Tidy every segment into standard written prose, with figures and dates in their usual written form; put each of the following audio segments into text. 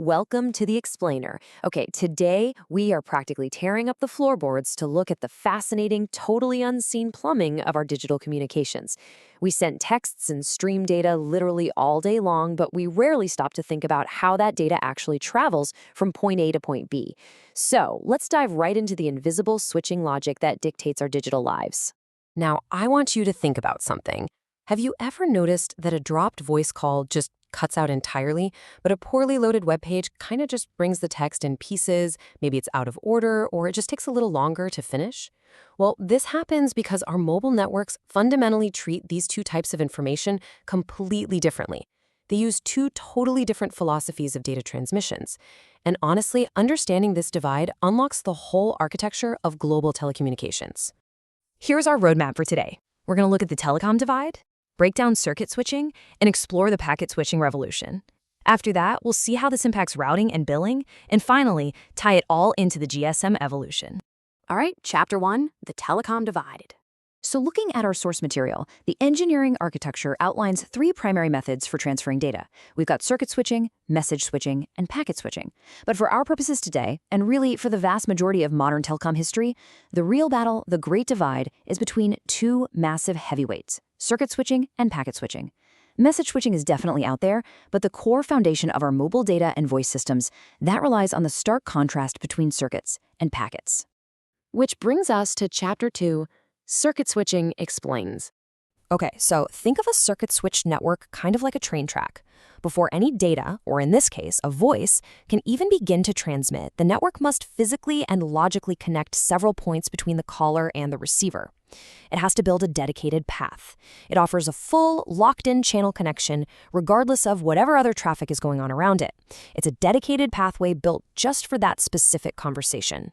Welcome to the Explainer. Okay, today we are practically tearing up the floorboards to look at the fascinating, totally unseen plumbing of our digital communications. We send texts and stream data literally all day long, but we rarely stop to think about how that data actually travels from point A to point B. So let's dive right into the invisible switching logic that dictates our digital lives. Now, I want you to think about something. Have you ever noticed that a dropped voice call just cuts out entirely, but a poorly loaded web page kind of just brings the text in pieces, maybe it's out of order, or it just takes a little longer to finish? Well, this happens because our mobile networks fundamentally treat these two types of information completely differently. They use two totally different philosophies of data transmissions. And honestly, understanding this divide unlocks the whole architecture of global telecommunications. Here's our roadmap for today. We're going to look at the telecom divide, break down circuit switching, and explore the packet switching revolution. After that, we'll see how this impacts routing and billing, and finally, tie it all into the GSM evolution. All right, Chapter 1, the telecom divide. So looking at our source material, the engineering architecture outlines three primary methods for transferring data. We've got circuit switching, message switching, and packet switching. But for our purposes today, and really for the vast majority of modern telecom history, the real battle, the great divide, is between two massive heavyweights: circuit switching and packet switching. Message switching is definitely out there, but the core foundation of our mobile data and voice systems, that relies on the stark contrast between circuits and packets. Which brings us to Chapter 2, Circuit Switching Explains. Okay, so think of a circuit switched network kind of like a train track. Before any data, or in this case, a voice, can even begin to transmit, the network must physically and logically connect several points between the caller and the receiver. It has to build a dedicated path. It offers a full, locked-in channel connection, regardless of whatever other traffic is going on around it. It's a dedicated pathway built just for that specific conversation.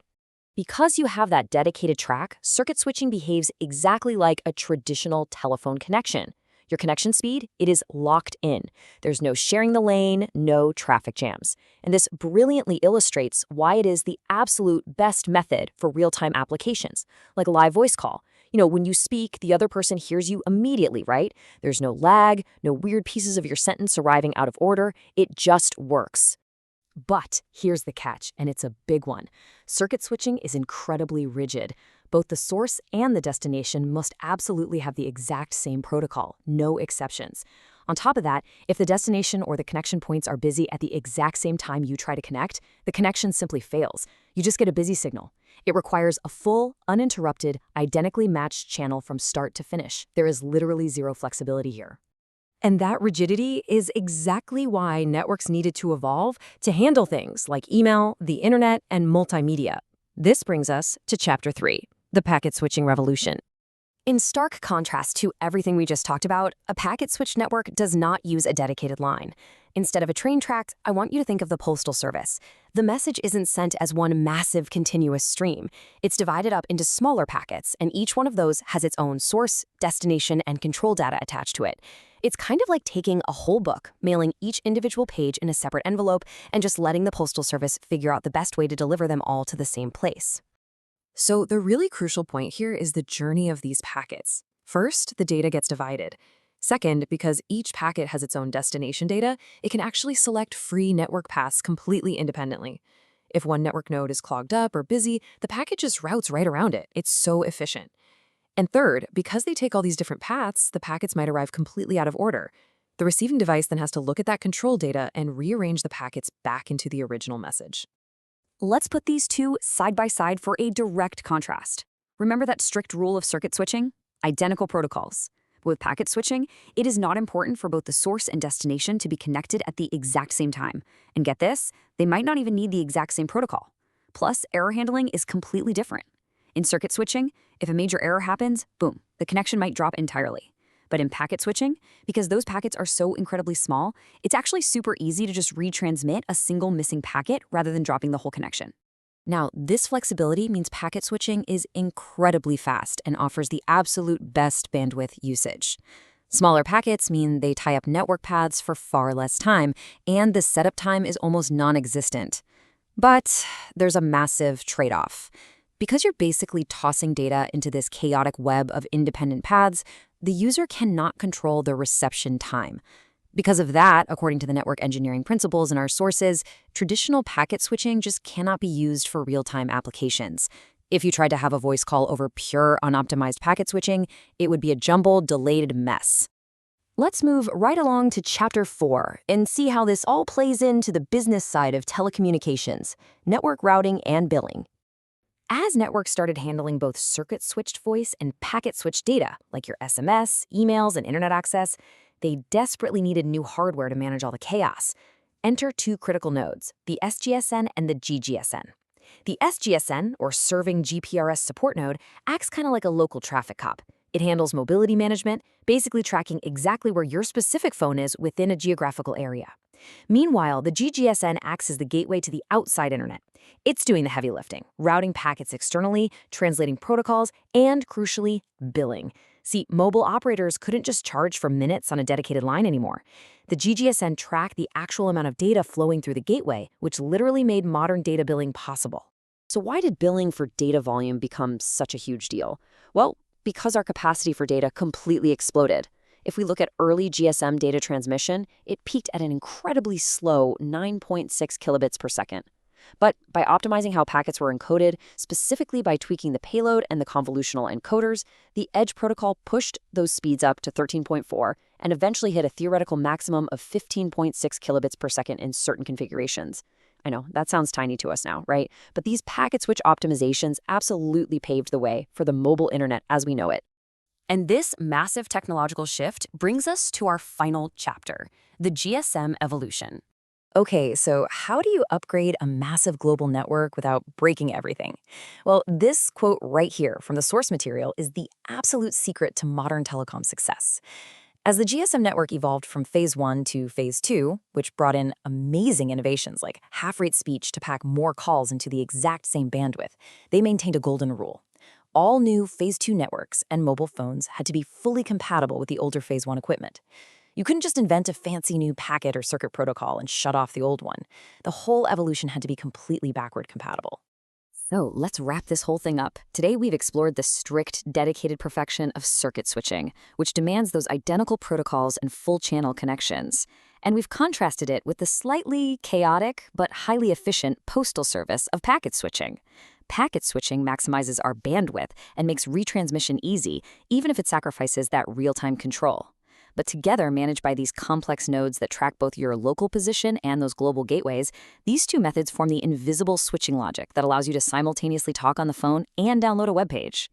Because you have that dedicated track, circuit switching behaves exactly like a traditional telephone connection. Your connection speed, it is locked in. There's no sharing the lane, no traffic jams. And this brilliantly illustrates why it is the absolute best method for real-time applications, like a live voice call. When you speak, the other person hears you immediately, right? There's no lag, no weird pieces of your sentence arriving out of order. It just works. But here's the catch, and it's a big one. Circuit switching is incredibly rigid. Both the source and the destination must absolutely have the exact same protocol, no exceptions. On top of that, if the destination or the connection points are busy at the exact same time you try to connect, the connection simply fails. You just get a busy signal. It requires a full, uninterrupted, identically matched channel from start to finish. There is literally zero flexibility here. And that rigidity is exactly why networks needed to evolve to handle things like email, the internet, and multimedia. This brings us to Chapter 3, the packet switching revolution. In stark contrast to everything we just talked about, a packet switch network does not use a dedicated line. Instead of a train track, I want you to think of the Postal Service. The message isn't sent as one massive continuous stream. It's divided up into smaller packets, and each one of those has its own source, destination, and control data attached to it. It's kind of like taking a whole book, mailing each individual page in a separate envelope, and just letting the Postal Service figure out the best way to deliver them all to the same place. So the really crucial point here is the journey of these packets. First, the data gets divided. Second, because each packet has its own destination data, it can actually select free network paths completely independently. If one network node is clogged up or busy, the packet just routes right around it. It's so efficient. And third, because they take all these different paths, the packets might arrive completely out of order. The receiving device then has to look at that control data and rearrange the packets back into the original message. Let's put these two side by side for a direct contrast. Remember that strict rule of circuit switching? Identical protocols. But with packet switching, it is not important for both the source and destination to be connected at the exact same time. And get this, they might not even need the exact same protocol. Plus, error handling is completely different. In circuit switching, if a major error happens, boom, the connection might drop entirely. But in packet switching, because those packets are so incredibly small, it's actually super easy to just retransmit a single missing packet rather than dropping the whole connection. Now, this flexibility means packet switching is incredibly fast and offers the absolute best bandwidth usage. Smaller packets mean they tie up network paths for far less time, and the setup time is almost non-existent. But there's a massive trade-off. Because you're basically tossing data into this chaotic web of independent paths, the user cannot control the reception time. Because of that, according to the network engineering principles in our sources, traditional packet switching just cannot be used for real-time applications. If you tried to have a voice call over pure, unoptimized packet switching, it would be a jumbled, delayed mess. Let's move right along to Chapter 4 and see how this all plays into the business side of telecommunications, network routing and billing. As networks started handling both circuit-switched voice and packet-switched data, like your SMS, emails, and internet access, they desperately needed new hardware to manage all the chaos. Enter two critical nodes, the SGSN and the GGSN. The SGSN, or Serving GPRS Support Node, acts kind of like a local traffic cop. It handles mobility management, basically tracking exactly where your specific phone is within a geographical area. Meanwhile, the GGSN acts as the gateway to the outside internet. It's doing the heavy lifting, routing packets externally, translating protocols, and, crucially, billing. See, mobile operators couldn't just charge for minutes on a dedicated line anymore. The GGSN tracked the actual amount of data flowing through the gateway, which literally made modern data billing possible. So why did billing for data volume become such a huge deal? Well, because our capacity for data completely exploded. If we look at early GSM data transmission, it peaked at an incredibly slow 9.6 kilobits per second. But by optimizing how packets were encoded, specifically by tweaking the payload and the convolutional encoders, the EDGE protocol pushed those speeds up to 13.4 and eventually hit a theoretical maximum of 15.6 kilobits per second in certain configurations. I know, that sounds tiny to us now, right? But these packet switch optimizations absolutely paved the way for the mobile internet as we know it. And this massive technological shift brings us to our final chapter, the GSM evolution. Okay, so how do you upgrade a massive global network without breaking everything? Well, this quote right here from the source material is the absolute secret to modern telecom success. As the GSM network evolved from Phase 1 to Phase 2, which brought in amazing innovations like half-rate speech to pack more calls into the exact same bandwidth, they maintained a golden rule. All new Phase 2 networks and mobile phones had to be fully compatible with the older Phase 1 equipment. You couldn't just invent a fancy new packet or circuit protocol and shut off the old one. The whole evolution had to be completely backward compatible. So let's wrap this whole thing up. Today we've explored the strict, dedicated perfection of circuit switching, which demands those identical protocols and full-channel connections. And we've contrasted it with the slightly chaotic but highly efficient postal service of packet switching. Packet switching maximizes our bandwidth and makes retransmission easy, even if it sacrifices that real-time control. But together, managed by these complex nodes that track both your local position and those global gateways, these two methods form the invisible switching logic that allows you to simultaneously talk on the phone and download a web page.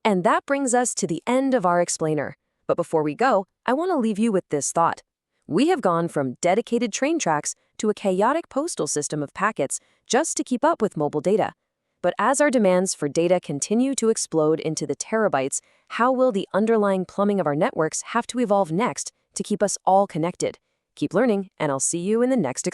And that brings us to the end of our explainer. But before we go, I want to leave you with this thought. We have gone from dedicated train tracks to a chaotic postal system of packets just to keep up with mobile data. But as our demands for data continue to explode into the terabytes, how will the underlying plumbing of our networks have to evolve next to keep us all connected? Keep learning, and I'll see you in the next explainer.